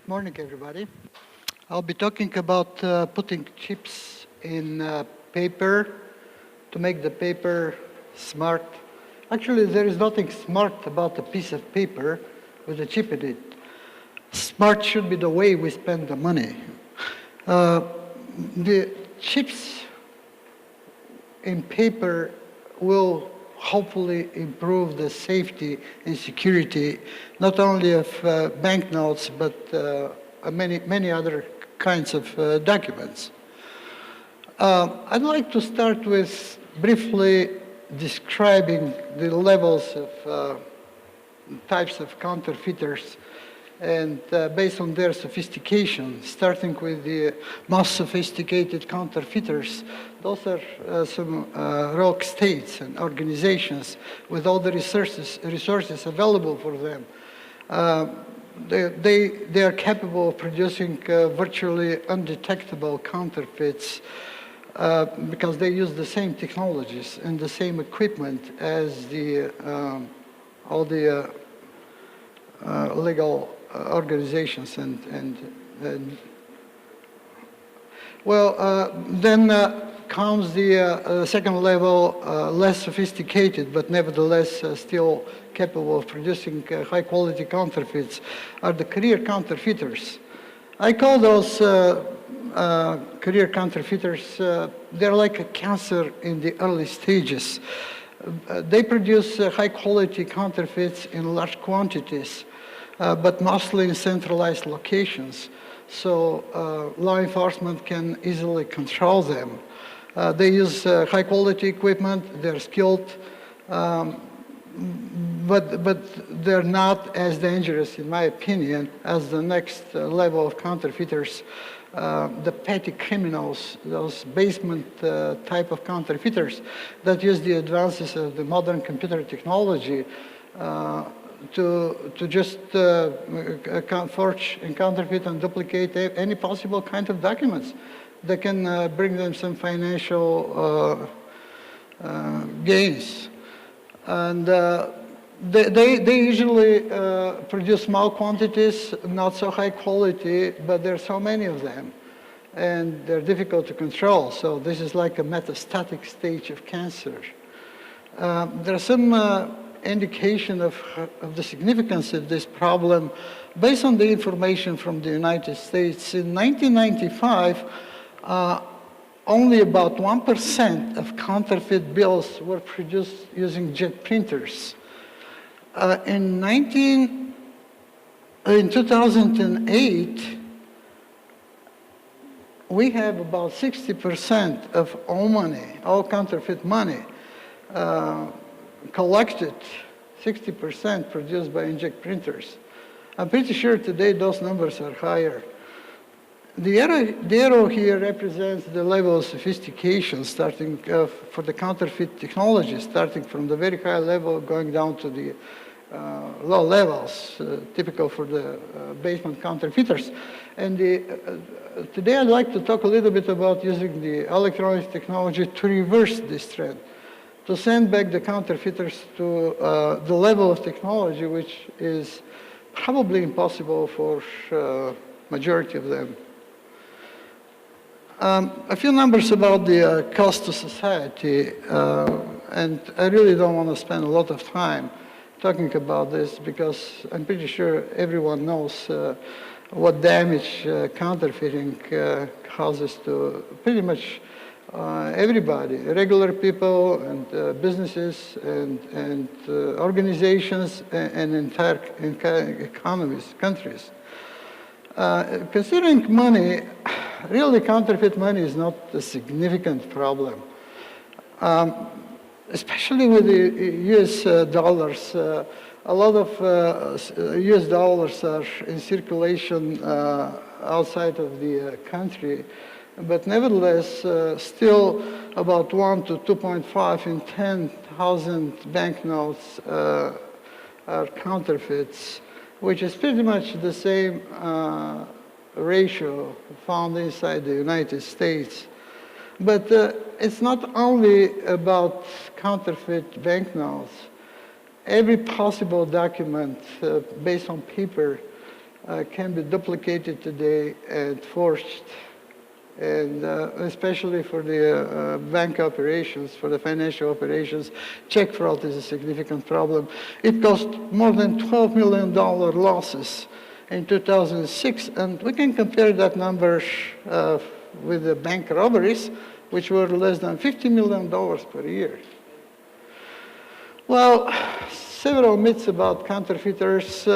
Morning, everybody. I'll be talking about putting chips in paper to make the paper smart. Actually, there is nothing smart about a piece of paper with a chip in it. Smart should be the way we spend the money. The chips in paper will hopefully improve the safety and security, not only of banknotes, but many other kinds of documents. I'd like to start with briefly describing the levels of types of counterfeiters and based on their sophistication, starting with the most sophisticated counterfeiters. Those are some rogue states and organizations with all the resources available for them. They are capable of producing virtually undetectable counterfeits because they use the same technologies and the same equipment as all the legal organizations then comes the second level, less sophisticated, but nevertheless still capable of producing high-quality counterfeits, are the career counterfeiters. I call those career counterfeiters, they're like a cancer in the early stages. They produce high-quality counterfeits in large quantities, but mostly in centralized locations, so law enforcement can easily control them. They use high-quality equipment, they're skilled, but they're not as dangerous, in my opinion, as the next level of counterfeiters, the petty criminals, those basement type of counterfeiters that use the advances of the modern computer technology to just forge and counterfeit and duplicate any possible kind of documents that can bring them some financial gains. And they usually produce small quantities, not so high quality, but there are so many of them, and they're difficult to control. So this is like a metastatic stage of cancer. There's some indication of the significance of this problem based on the information from the United States. In 1995, only about 1% of counterfeit bills were produced using jet printers. In 2008, we have about 60% of all money, all counterfeit money, collected, 60% produced by inkjet printers. I'm pretty sure today those numbers are higher. The arrow here represents the level of sophistication starting for the counterfeit technology, starting from the very high level going down to the low levels, typical for the basement counterfeiters. And today I'd like to talk a little bit about using the electronic technology to reverse this trend, to send back the counterfeiters to the level of technology which is probably impossible for majority of them. A few numbers about the cost to society, and I really don't want to spend a lot of time talking about this because I'm pretty sure everyone knows what damage counterfeiting causes to pretty much everybody, regular people and businesses and organizations and entire economies, countries. Considering money, really counterfeit money is not a significant problem. Especially with the US dollars, a lot of US dollars are in circulation outside of the country, but nevertheless, still about 1 to 2.5 in 10,000 banknotes are counterfeits, which is pretty much the same ratio found inside the United States. But it's not only about counterfeit banknotes. Every possible document based on paper can be duplicated today and forged, and especially for the bank operations, for the financial operations, check fraud is a significant problem. It cost more than $12 million losses in 2006, and we can compare that number with the bank robberies, which were less than $50 million per year. Well, several myths about counterfeiters.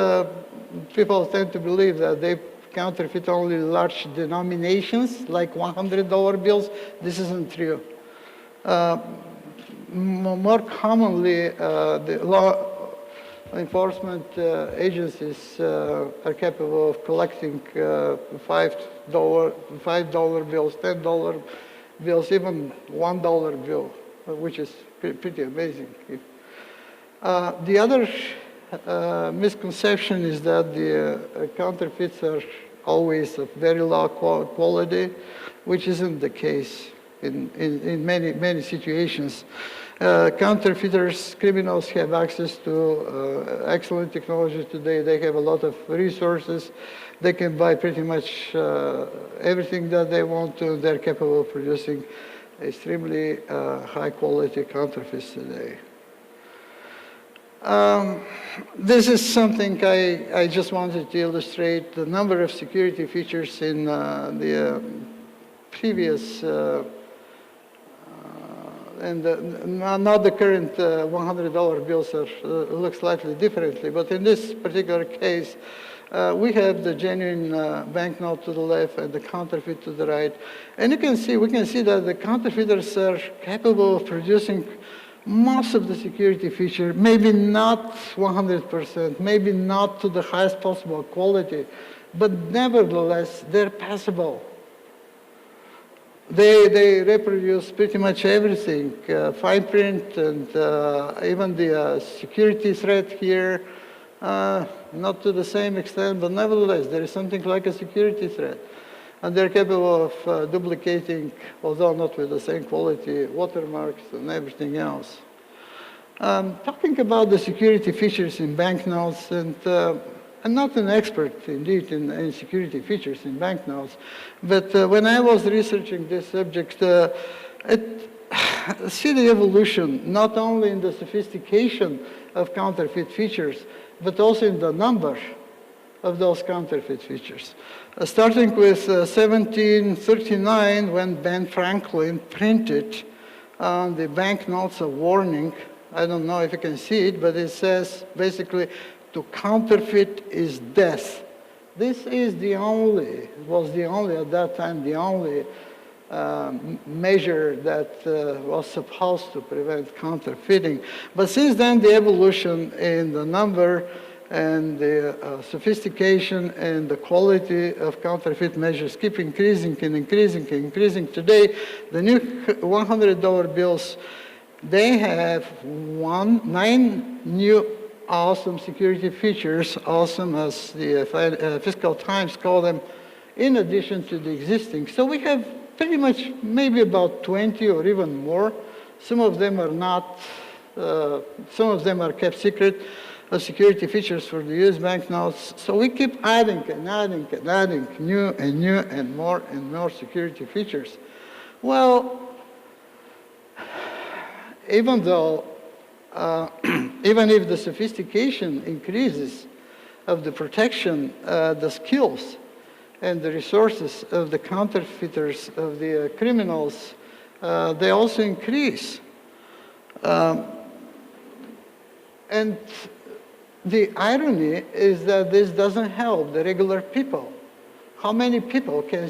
People tend to believe that they counterfeit only large denominations, like $100 bills. This isn't true. More commonly, the law enforcement agencies are capable of collecting $5 bills, $10 bills, even $1 bill, which is pretty amazing. The other misconception is that the counterfeits are always of very low quality, which isn't the case in many situations. Counterfeiters, criminals have access to excellent technology today. They have a lot of resources. They can buy pretty much everything that they want to. They're capable of producing extremely high quality counterfeits today. This is something I just wanted to illustrate the number of security features in the previous, and not the current $100 bills look slightly differently, but in this particular case, we have the genuine banknote to the left and the counterfeit to the right. And we can see that the counterfeiters are capable of producing most of the security feature, maybe not 100%, maybe not to the highest possible quality, but nevertheless, they're passable. They reproduce pretty much everything, fine print and even the security threat here, not to the same extent, but nevertheless, there is something like a security threat. And they're capable of duplicating, although not with the same quality, watermarks and everything else. Talking about the security features in banknotes, and I'm not an expert, indeed, in security features in banknotes, but when I was researching this subject, see the evolution, not only in the sophistication of counterfeit features, but also in the number of those counterfeit features. Starting with 1739, when Ben Franklin printed on the banknotes a warning. I don't know if you can see it, but it says basically, to counterfeit is death. This is was at that time, the only measure that was supposed to prevent counterfeiting. But since then, the evolution in the number and the sophistication and the quality of counterfeit measures keep increasing and increasing and increasing. Today, the new $100 bills, they have 9 new awesome security features, awesome as the Fiscal Times call them, in addition to the existing. So we have pretty much maybe about 20 or even more. Some of them are not, some of them are kept secret. Security features for the US banknotes. So we keep adding and adding and adding new and more security features. Well, even though, even if the sophistication increases of the protection, the skills and the resources of the counterfeiters, of the criminals, they also increase. And the irony is that this doesn't help the regular people. How many people can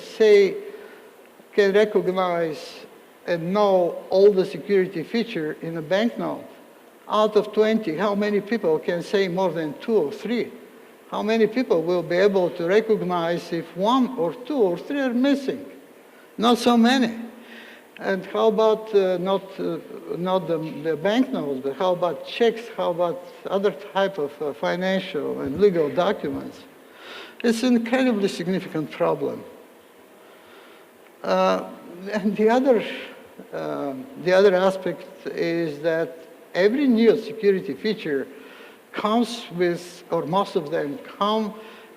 recognize and know all the security feature in a banknote? Out of 20, how many people can say more than 2 or 3? How many people will be able to recognize if 1 or 2 or 3 are missing? Not so many. And how about not the banknotes, but how about checks? How about other type of financial and legal documents? It's an incredibly significant problem. And the other aspect is that every new security feature comes with, or most of them come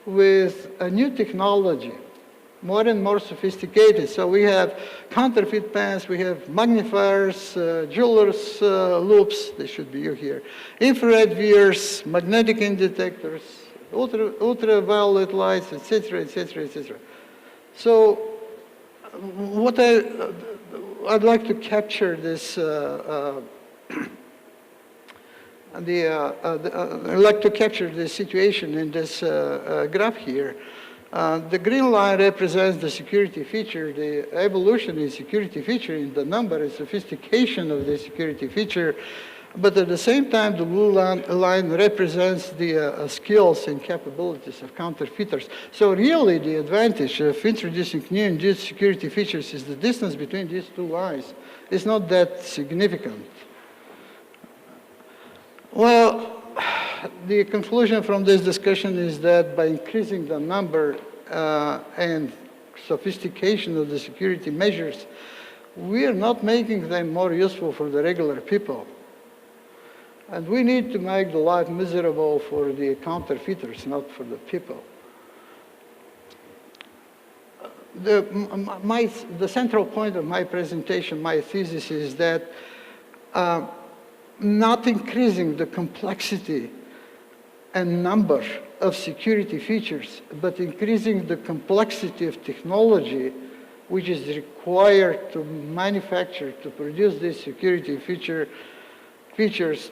with a new technology, more and more sophisticated. So we have counterfeit pens, we have magnifiers, jeweler's loops, they should be here, infrared viewers, magnetic ink detectors, ultraviolet lights, etc., etc., etc. So what I'd like to capture this, I'd like to capture the situation in this graph here. The green line represents the security feature, the evolution in security feature in the number and sophistication of the security feature. But at the same time, the blue line represents the skills and capabilities of counterfeiters. So really, the advantage of introducing new induced security features is the distance between these two lines is not that significant. Well, the conclusion from this discussion is that by increasing the number and sophistication of the security measures, we are not making them more useful for the regular people. And we need to make the life miserable for the counterfeiters, not for the people. The central point of my presentation, my thesis is that not increasing the complexity and number of security features, but increasing the complexity of technology which is required to manufacture, to produce these security features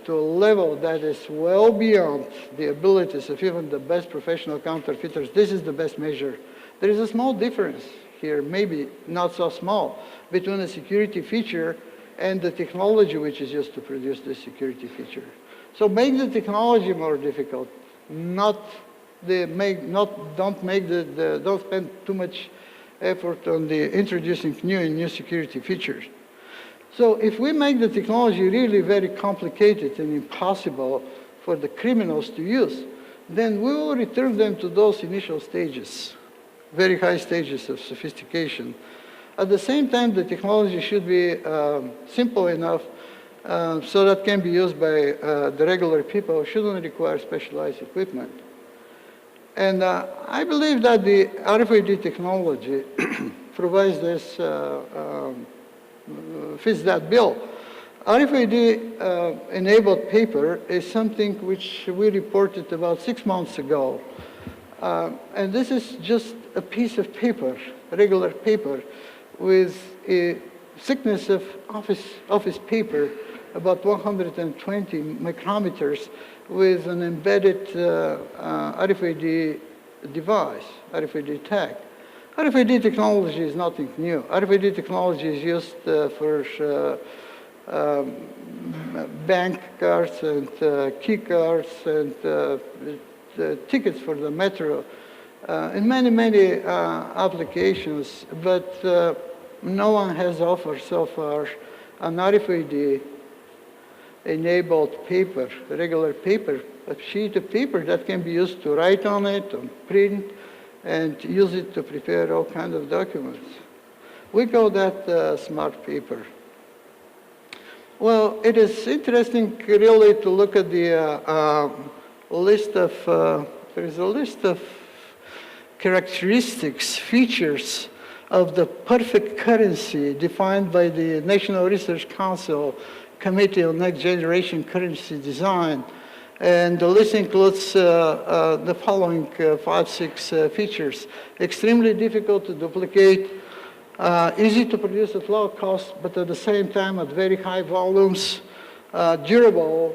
to a level that is well beyond the abilities of even the best professional counterfeiters. This is the best measure. There is a small difference here, maybe not so small, between a security feature and the technology which is used to produce this security feature. So make the technology more difficult, don't spend too much effort on the introducing new security features. So if we make the technology really very complicated and impossible for the criminals to use, then we will return them to those initial stages, very high stages of sophistication. At the same time, the technology should be simple enough so that can be used by the regular people, shouldn't require specialized equipment. And I believe that the RFID technology provides this, fits that bill. RFID-enabled paper is something which we reported about 6 months ago. And this is just a piece of paper, regular paper, with a thickness of office paper, about 120 micrometers, with an embedded RFID device, RFID tag. RFID technology is nothing new. RFID technology is used for bank cards and key cards and the tickets for the metro, in many applications, but no one has offered so far an RFID-enabled paper, regular paper, a sheet of paper that can be used to write on it, or print, and use it to prepare all kinds of documents. We call that smart paper. Well, it is interesting really to look at the list of, there is a list of characteristics, features of the perfect currency defined by the National Research Council Committee on Next Generation Currency Design. And the list includes the following 5-6 features. Extremely difficult to duplicate, easy to produce at low cost, but at the same time at very high volumes, durable,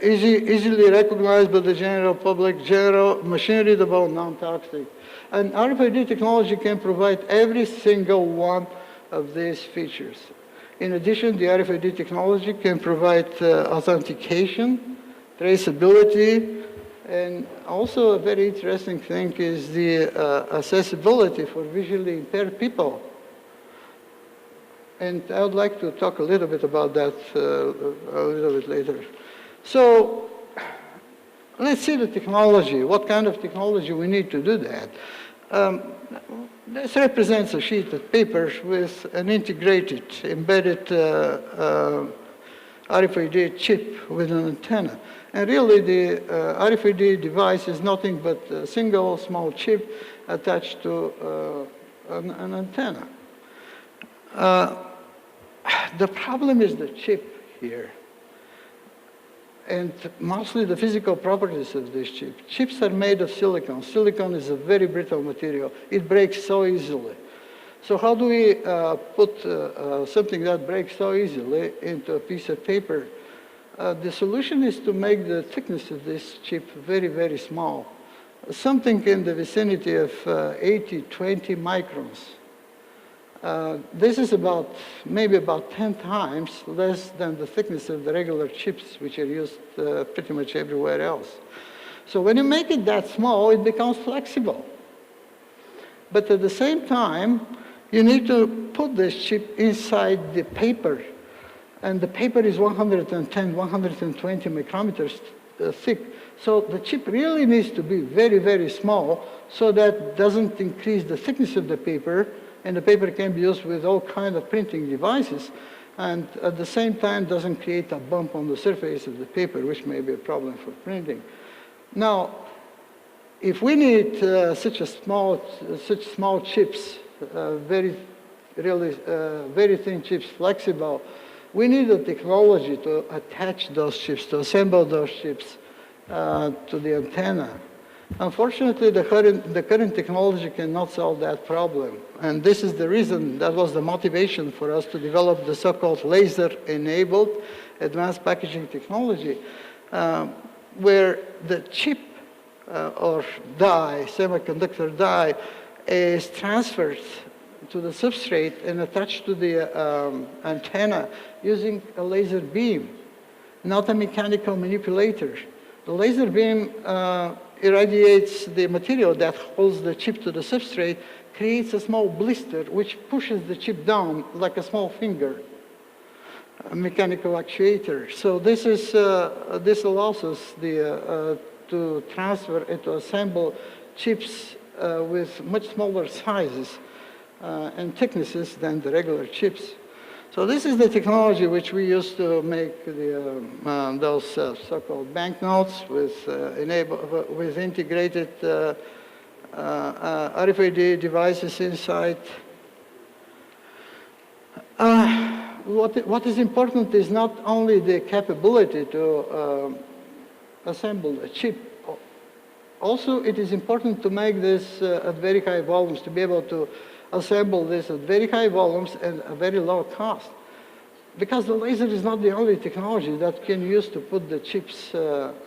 easily recognized by the general public, machine readable, non-toxic. And RFID technology can provide every single one of these features. In addition, the RFID technology can provide authentication, traceability, and also a very interesting thing is the accessibility for visually impaired people. And I would like to talk a little bit about that a little bit later. So let's see the technology, what kind of technology we need to do that. This represents a sheet of paper with an integrated, embedded RFID chip with an antenna. And really, the RFID device is nothing but a single small chip attached to an antenna. The problem is the chip here, and mostly the physical properties of this chip. Chips are made of silicon. Silicon is a very brittle material. It breaks so easily. So how do we put something that breaks so easily into a piece of paper? The solution is to make the thickness of this chip very, very small, something in the vicinity of 80-20 microns. This is maybe about 10 times less than the thickness of the regular chips, which are used pretty much everywhere else. So when you make it that small, it becomes flexible. But at the same time, you need to put this chip inside the paper. And the paper is 110, 120 micrometers thick. So the chip really needs to be very, very small so that it doesn't increase the thickness of the paper, and the paper can be used with all kinds of printing devices, and at the same time doesn't create a bump on the surface of the paper, which may be a problem for printing. Now, if we need such small chips, very thin chips, flexible, we need a technology to attach those chips, to assemble those chips to the antenna. Unfortunately, the current technology cannot solve that problem. And this is the reason, that was the motivation for us to develop the so-called laser-enabled advanced packaging technology, where the chip or die, semiconductor die, is transferred to the substrate and attached to the antenna using a laser beam, not a mechanical manipulator. The laser beam irradiates the material that holds the chip to the substrate, creates a small blister which pushes the chip down like a small finger, a mechanical actuator. So this allows us to transfer and to assemble chips with much smaller sizes and thicknesses than the regular chips. So this is the technology which we use to make those so-called banknotes with integrated RFID devices inside. What is important is not only the capability to assemble a chip. Also, it is important to make this at very high volumes, to be able to assemble this at very high volumes and a very low cost. Because the laser is not the only technology that can use to put the chips,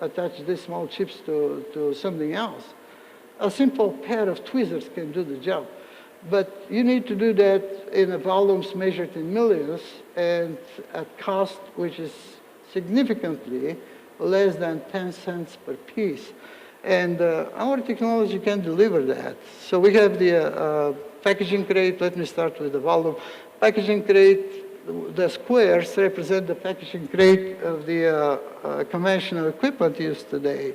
attach these small chips to something else. A simple pair of tweezers can do the job. But you need to do that in volumes measured in millions and at cost which is significantly less than 10 cents per piece. And our technology can deliver that. So we have the packaging crate. Let me start with the volume. Packaging crate, the squares represent the packaging crate of the conventional equipment used today.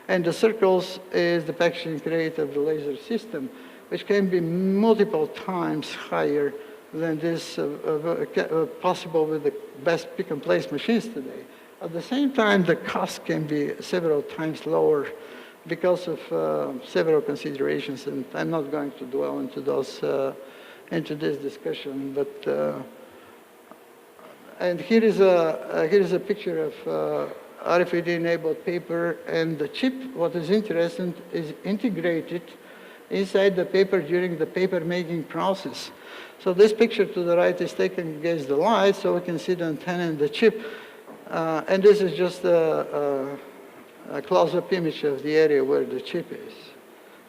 And the circles is the packaging crate of the laser system, which can be multiple times higher than this possible with the best pick-and-place machines today. At the same time, the cost can be several times lower because of several considerations, and I'm not going to dwell into those into this discussion. But and here is a picture of Rfid-Enabled Paper, and the chip. What is interesting is integrated inside the paper during the paper making process. So this picture to the right is taken against the light, so we can see the antenna and the chip. And this is just a close-up image of the area where the chip is.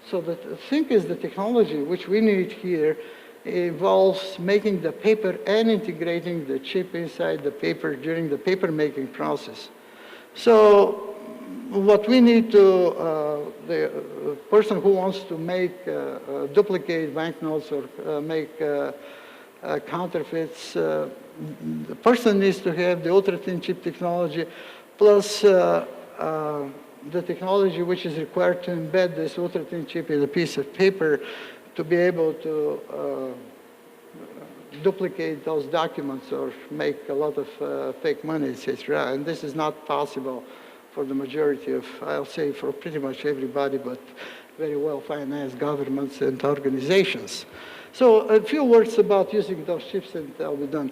So the thing is, the technology which we need here involves making the paper and integrating the chip inside the paper during the paper making process. So what we need to, the person who wants to make duplicate banknotes or make counterfeits, the person needs to have the ultra-thin chip technology plus the technology which is required to embed this ultra-thin chip in a piece of paper to be able to duplicate those documents or make a lot of fake money, etc. And this is not possible for the majority of, I'll say for pretty much everybody, but very well-financed governments and organizations. So a few words about using those chips and I'll be done.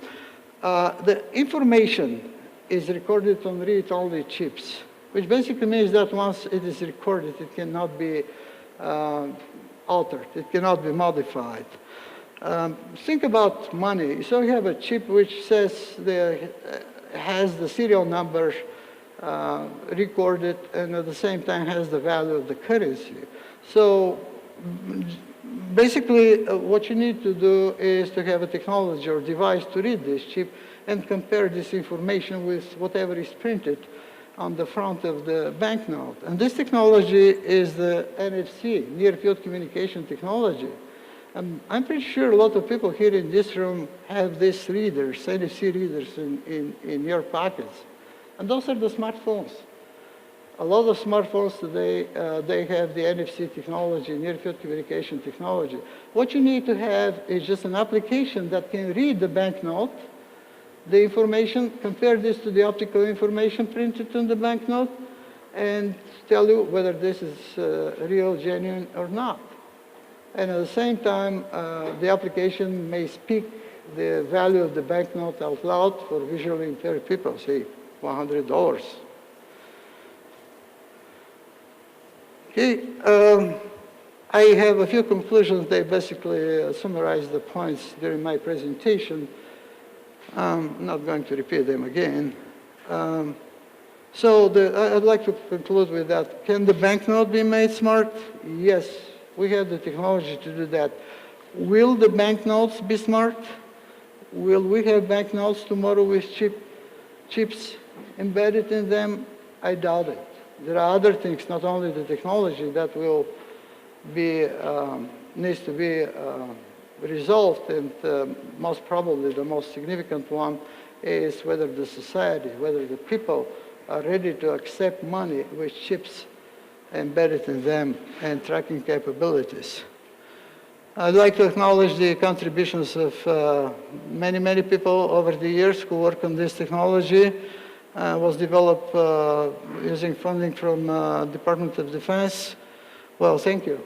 The information is recorded on read-only chips, which basically means that once it is recorded, it cannot be altered. It cannot be modified. Think about money. So you have a chip which says has the serial number recorded and at the same time has the value of the currency. So basically what you need to do is to have a technology or device to read this chip and compare this information with whatever is printed on the front of the banknote. And this technology is the NFC, Near Field Communication Technology. I'm pretty sure a lot of people here in this room have these readers, NFC readers in your pockets. And those are the smartphones. A lot of smartphones today, they have the NFC technology, Near Field Communication Technology. What you need to have is just an application that can read the banknote, the information, compare this to the optical information printed on the banknote, and tell you whether this is real, genuine, or not. And at the same time, the application may speak the value of the banknote out loud for visually impaired people, say $100. Okay, I have a few conclusions. They basically summarize the points during my presentation. I'm not going to repeat them again. I'd like to conclude with that. Can the banknote be made smart? Yes, we have the technology to do that. Will the banknotes be smart? Will we have banknotes tomorrow with chips embedded in them? I doubt it. There are other things, not only the technology, that will be, needs to be resolved, and most probably the most significant one is whether the society, whether the people are ready to accept money with chips embedded in them and tracking capabilities. I'd like to acknowledge the contributions of many, many people over the years who work on this technology. Was developed using funding from Department of Defense. Well, thank you.